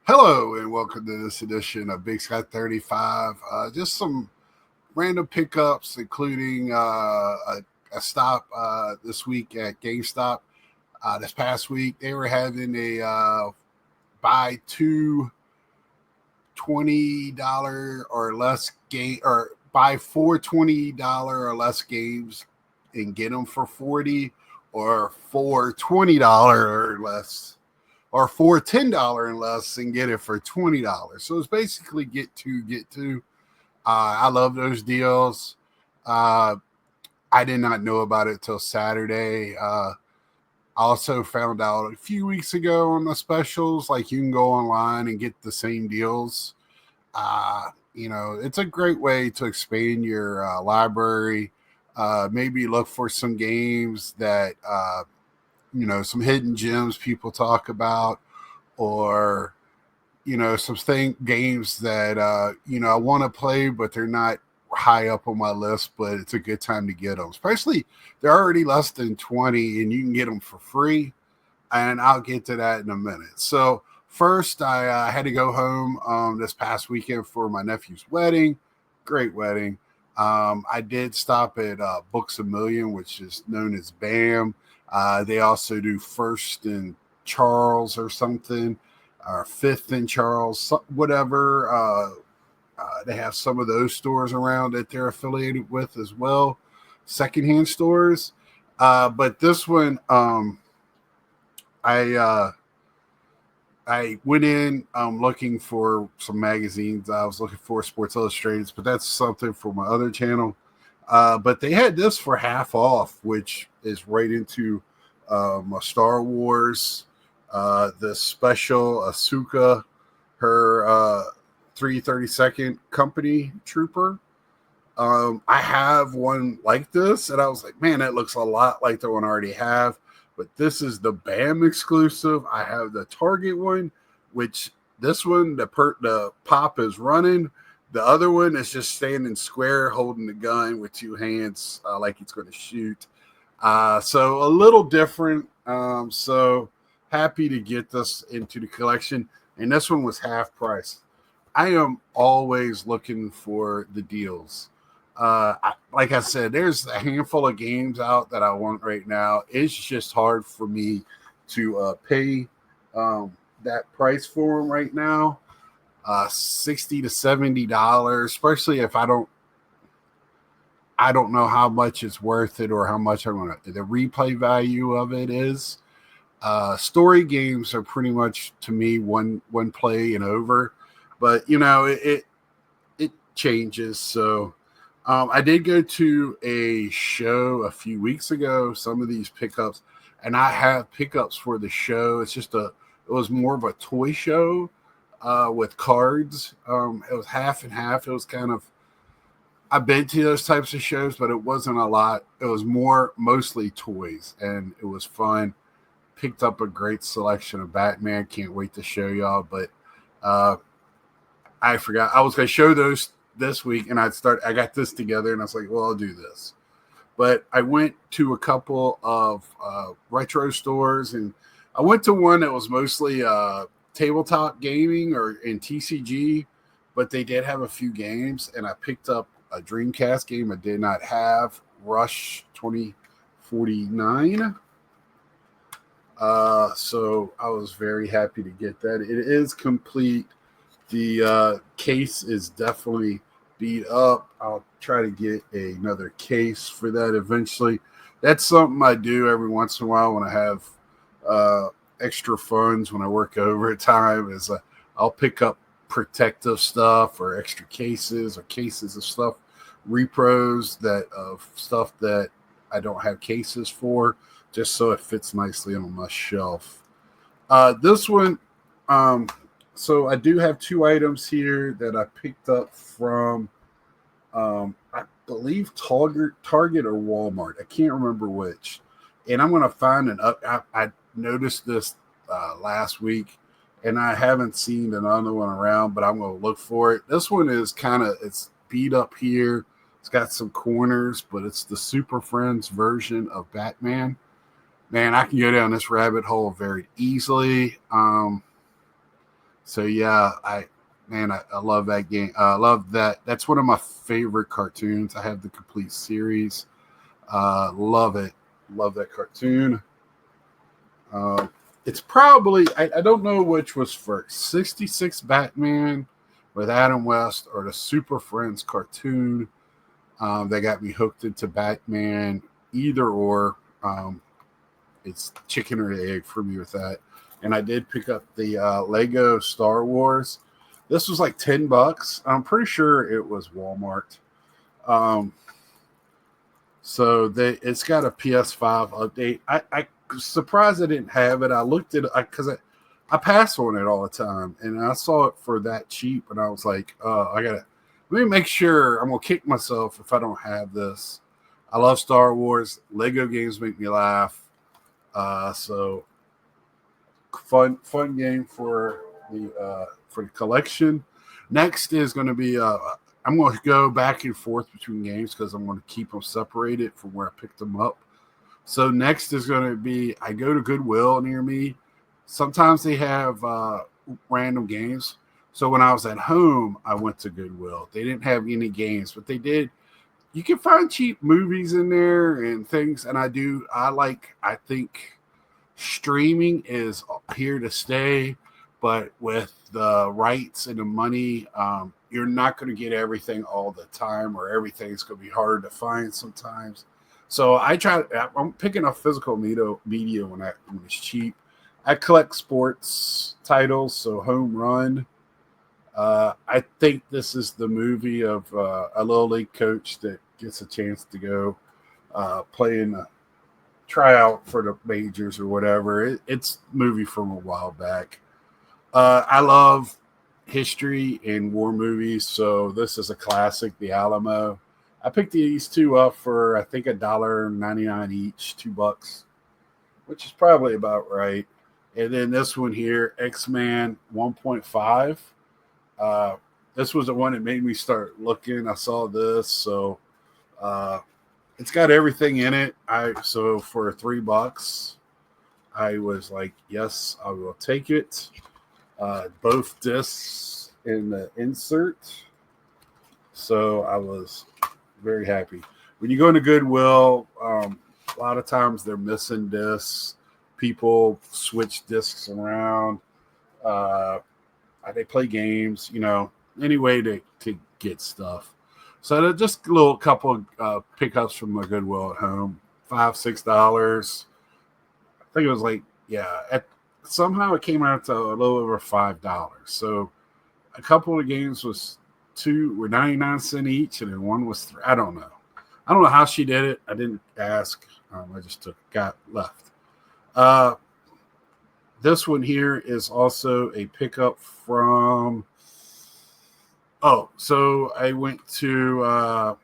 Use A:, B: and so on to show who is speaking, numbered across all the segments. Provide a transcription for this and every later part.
A: Hello and welcome to this edition of Big Sky 35. Just some random pickups, including a stop this week at GameStop. This past week, they were having a buy two $20 or less game, or buy four $20 or less games and get them for 40, or four $20 or less, or for $10 and less and get it for $20. So it's basically get two. I love those deals. I did not know about it till Saturday. I also found out a few weeks ago on the specials, like you can go online and get the same deals. It's a great way to expand your library. Maybe look for some games that some hidden gems people talk about, or some games that I want to play, but they're not high up on my list, but it's a good time to get them, especially they're already less than 20 and you can get them for free, and I'll get to that in a minute. So first, I had to go home this past weekend for my nephew's wedding. Great wedding. I did stop at Books a Million, which is known as BAM. They also do First and Charles or something, or Fifth and Charles, whatever. They have some of those stores around that they're affiliated with as well, secondhand stores. But this one, I went in looking for some magazines. I was looking for Sports Illustrated, but that's something for my other channel. But they had this for half off, which is right into my Star Wars, the special Ahsoka, her 332nd Company Trooper. I have one like this, and I was like, man, that looks a lot like the one I already have. But this is the BAM exclusive. I have the Target one, which this one, the pop is running. The other one is just standing square, holding the gun with two hands, like he's going to shoot. So a little different. So happy to get this into the collection. And this one was half price. I am always looking for the deals. Like I said, there's a handful of games out that I want right now. It's just hard for me to pay that price for them right now. $60 to $70, especially if I don't know how much it's worth it, or how much the replay value of it is. Story games are pretty much, to me, one play and over, but it changes. So I did go to a show a few weeks ago, some of these pickups, and I have pickups for the show. It was more of a toy show with cards. It was half and half. It was kind of, I've been to those types of shows, but it wasn't a lot. It was mostly toys, and it was fun. Picked up a great selection of Batman. Can't wait to show y'all. But I forgot I was going to show those this week, and I got this together, and I was like, well, I'll do this. But I went to a couple of retro stores, and I went to one that was mostly tabletop gaming or in TCG, but they did have a few games, and I picked up a Dreamcast game I did not have, Rush 2049. So I was very happy to get that. It is complete. The case is definitely beat up. I'll try to get another case for that eventually. That's something I do every once in a while when I have extra funds, when I work overtime, is I'll pick up protective stuff or extra cases, or cases of stuff, repros of stuff that I don't have cases for, just so it fits nicely on my shelf. This one, so I do have two items here that I picked up from, I believe Target or Walmart. I can't remember which. And I'm going to find I noticed this last week, and I haven't seen another one around, but I'm going to look for it. This one is it's beat up here. It's got some corners, but it's the Super Friends version of Batman. Man, I can go down this rabbit hole very easily. So yeah, I love that game. I love that. That's one of my favorite cartoons. I have the complete series. Love it. Love that cartoon. Uh, it's probably I don't know which was first, 66 Batman with Adam West or the Super Friends cartoon. That got me hooked into Batman. Either or, it's chicken or egg for me with that. And I did pick up the Lego Star Wars. This was like $10. I'm pretty sure it was Walmart. Um, it's got a PS5 update. I surprised I didn't have it. I looked at it because I pass on it all the time, and I saw it for that cheap, and I was like, I gotta let me make sure. I'm gonna kick myself if I don't have this. I love Star Wars. Lego games make me laugh. So fun game for the collection. Next is going to be I'm going to go back and forth between games because I'm going to keep them separated from where I picked them up. So next is going to be I go to Goodwill near me. Sometimes they have random games. So when I was at home, I went to Goodwill. They didn't have any games, but they did. You can find cheap movies in there and things. And I think streaming is here to stay, but with the rights and the money, you're not going to get everything all the time, or everything's going to be hard to find sometimes. So I'm picking up physical media when it's cheap. I collect sports titles, so Home Run. I think this is the movie of a little league coach that gets a chance to go play in a tryout for the majors or whatever. It's a movie from a while back. I love history and war movies, so this is a classic, The Alamo. I picked these two up for I think $1.99 each, $2, which is probably about right. And then this one here, X-Men 1.5. This was the one that made me start looking. I saw this, so it's got everything in it. So for $3, I was like, yes, I will take it. Both discs in the insert. So I was very happy. When you go into Goodwill, a lot of times they're missing discs. People switch discs around. They play games, any way to get stuff. So just a little couple of pickups from my Goodwill at home, $5-6. I think it was like somehow it came out to a little over $5. So a couple of games were 99 cents each, and then one was $3. I don't know how she did it. I didn't ask. I just got left. This one here is also a pickup from. Oh, so I went to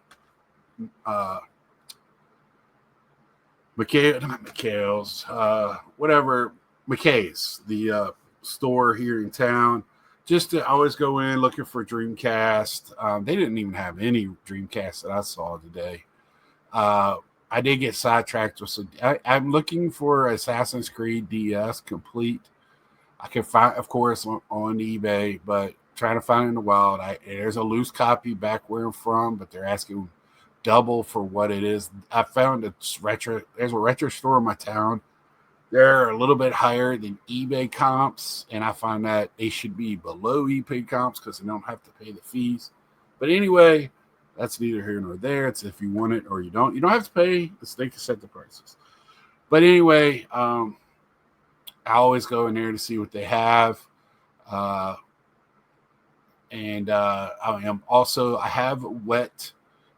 A: McKay's, the store here in town. Just to always go in looking for Dreamcast. They didn't even have any Dreamcast that I saw today. I did get sidetracked with I'm looking for Assassin's Creed DS complete. I can find, of course, on eBay, but trying to find it in the wild. There's a loose copy back where I'm from, but they're asking double for what it is. I found there's a retro store in my town. They're a little bit higher than eBay comps, and I find that they should be below eBay comps because they don't have to pay the fees. But anyway, that's neither here nor there. It's if you want it or you don't. You don't have to pay. They can set the prices. But anyway, I always go in there to see what they have. I have Wet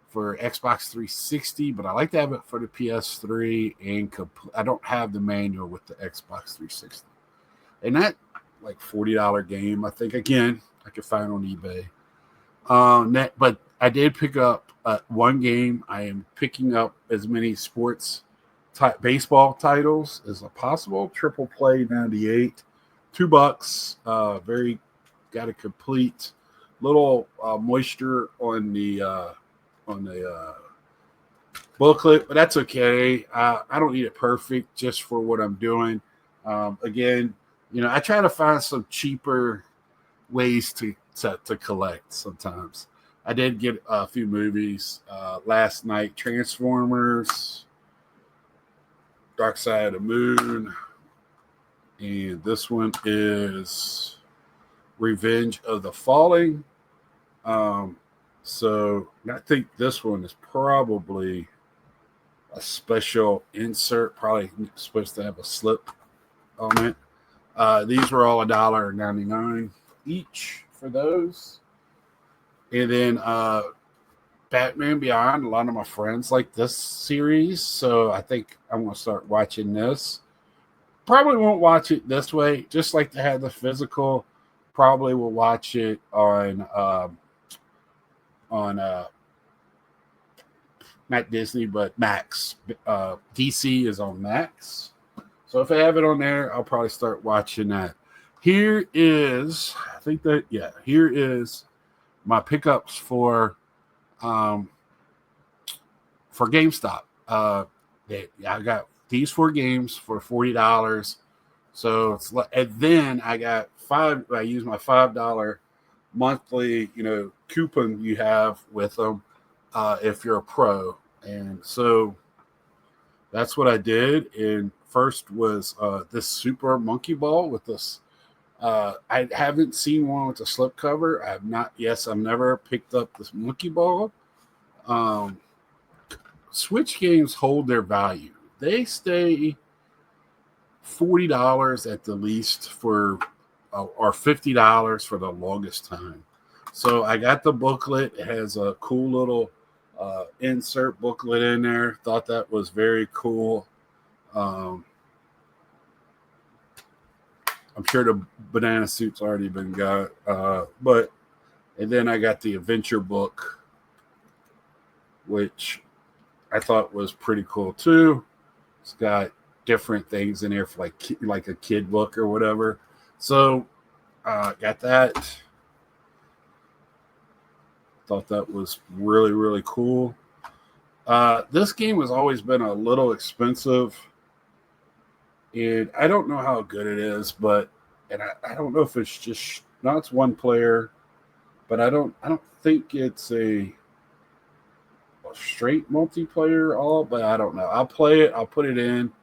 A: for Xbox 360, but I like to have it for the PS3, and I don't have the manual with the Xbox 360. And that like $40 game, I think, again, I could find on eBay. But I did pick up one game. I am picking up as many sports baseball titles as possible. Triple Play 98, $2. Got a complete little moisture on the booklet, but that's okay. I don't need it perfect just for what I'm doing. Again, I try to find some cheaper ways to collect sometimes. I did get a few movies last night: Transformers, Dark Side of the Moon, and this one is Revenge of the Falling. Um, so I think this one is probably a special insert, probably supposed to have a slip on it. These were all $1.99 each for those. And then Batman Beyond, a lot of my friends like this series, so I think I'm going to start watching this. Probably won't watch it this way, just like to have the physical. Probably will watch it on not Disney, but Max. DC is on Max. So if I have it on there, I'll probably start watching that. Here is, I think that, yeah, here is my pickups for GameStop. I got these 4 games for $40. So it's and then I got I use my $5 monthly, coupon you have with them if you're a pro. And so that's what I did. And first was this Super Monkey Ball with this. I haven't seen one with a slip cover. I've never picked up this Monkey Ball. Switch games hold their value. They stay $40 at the least or $50 for the longest time. So I got the booklet. It has a cool little insert booklet in there. Thought that was very cool. I'm sure the banana suit's already been got, and then I got the adventure book, which I thought was pretty cool too. It's got different things in there for like a kid book or whatever. So got that. Thought that was really, really cool. This game has always been a little expensive. And I don't know how good it is, but I don't know if it's just no, it's one player, but I don't think it's a straight multiplayer all, but I don't know. I'll play it, I'll put it in.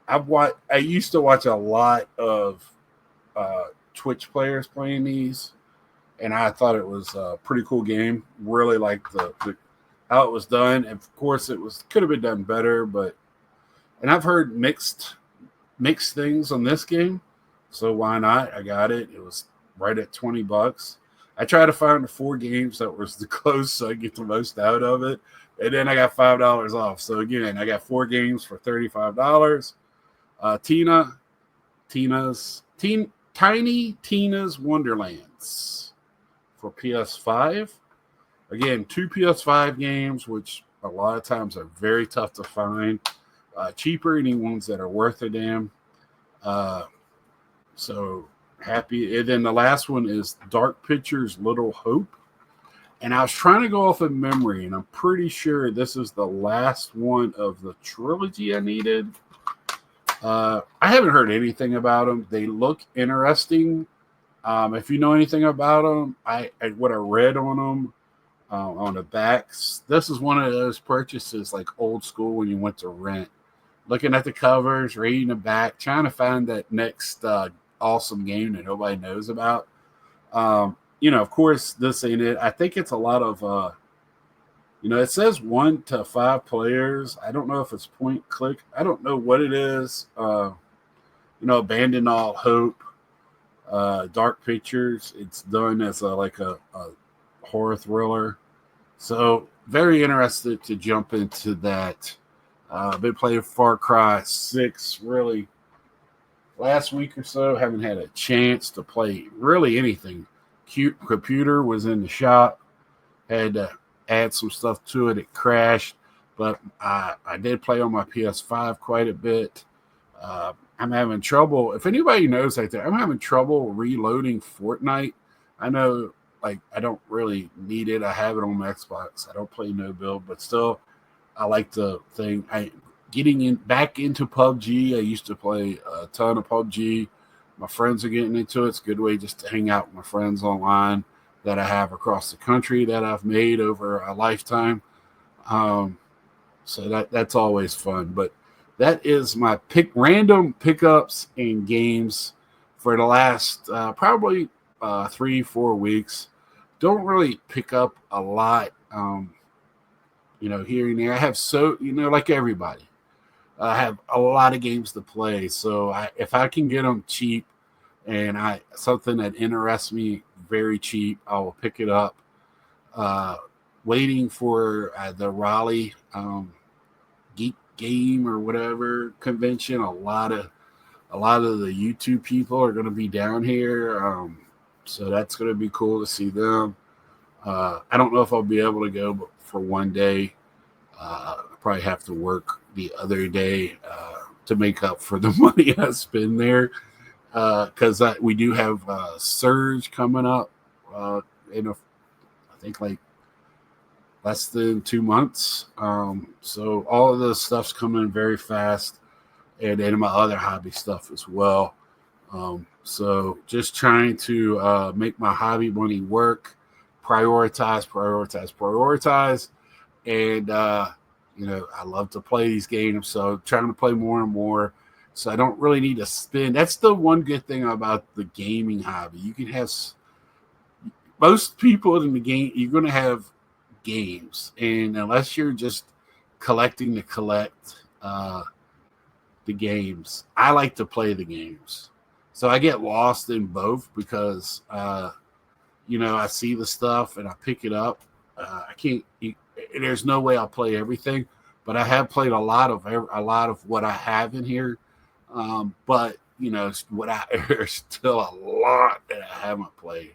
A: I used to watch a lot of Twitch players playing these, and I thought it was a pretty cool game. Really liked the how it was done. And of course it could have been done better, and I've heard mixed things on this game, so why not? I got it. It was right at $20. I tried to find the 4 games that was the close so I get the most out of it, and then I got $5 off. So again, I got 4 games for $35. Tiny Tina's Wonderlands for PS5. Again, 2 PS5 games, which a lot of times are very tough to find. Cheaper, any ones that are worth a damn. So happy. And then the last one is Dark Pictures Little Hope. And I was trying to go off of memory, and I'm pretty sure this is the last one of the trilogy I needed. I haven't heard anything about them. They look interesting. If you know anything about them, what I read on them, on the backs, this is one of those purchases like old school when you went to rent. Looking at the covers, reading the back, trying to find that next awesome game that nobody knows about. Of course, this ain't it. I think it's a lot of, it says 1 to 5 players. I don't know if it's point click. I don't know what it is. Abandon All Hope, Dark Pictures. It's done as a horror thriller. So very interested to jump into that. I've been playing Far Cry 6 really last week or so. Haven't had a chance to play really anything. Computer was in the shop. Had to add some stuff to it. It crashed. But I did play on my PS5 quite a bit. I'm having trouble. If anybody knows out there, I'm having trouble reloading Fortnite. I know, I don't really need it. I have it on my Xbox. I don't play no build, but still, I like the thing. Getting back into PUBG. I used to play a ton of PUBG. My friends are getting into it. It's a good way just to hang out with my friends online that I have across the country that I've made over a lifetime. Um, so that's always fun. But that is my random pickups and games for the last probably 3-4 weeks. Don't really pick up a lot, here and there. I have like everybody, I have a lot of games to play. So if I can get them cheap and something that interests me very cheap, I will pick it up. Uh, Waiting for the Raleigh Geek Game or whatever convention. A lot of the YouTube people are going to be down here, so that's going to be cool to see them. I don't know if I'll be able to go, but for one day, I probably have to work the other day to make up for the money I spend there, because we do have Surge coming up in I think like less than 2 months. So all of this stuff's coming very fast, and then my other hobby stuff as well. So just trying to make my hobby money work, prioritize. And, I love to play these games. So trying to play more and more. So I don't really need to spend. That's the one good thing about the gaming hobby. You can have most people in the game, you're going to have games. And unless you're just collecting to collect the games, I like to play the games. So I get lost in both because, I see the stuff and I pick it up. I can't. There's no way I'll play everything, but I have played a lot of what I have in here. But there's still a lot that I haven't played.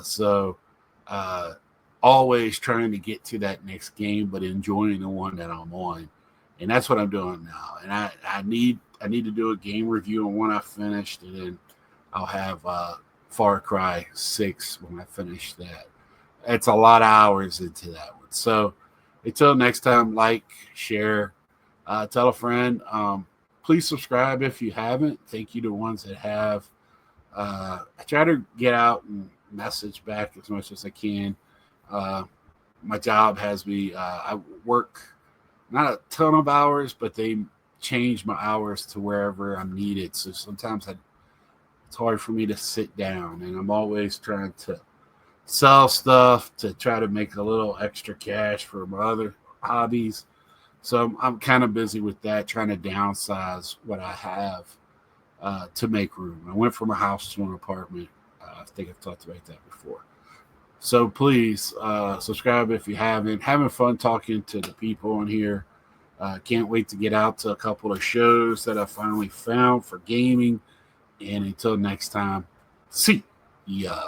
A: So always trying to get to that next game, but enjoying the one that I'm on, and that's what I'm doing now. And I need to do a game review on one I finished, and then I'll have Far Cry 6 when I finish that. It's a lot of hours into that one. So until next time, like, share, tell a friend. Please subscribe if you haven't. Thank you to ones that have. I try to get out and message back as much as I can. My job has me. I work not a ton of hours, but they change my hours to wherever I'm needed. So sometimes it's hard for me to sit down, and I'm always trying to sell stuff to try to make a little extra cash for my other hobbies. So I'm kind of busy with that, trying to downsize what I have to make room. I went from a house to an apartment. I think I've talked about that before. So please subscribe if you haven't. Having fun talking to the people on here. Can't wait to get out to a couple of shows that I finally found for gaming. And until next time, see ya.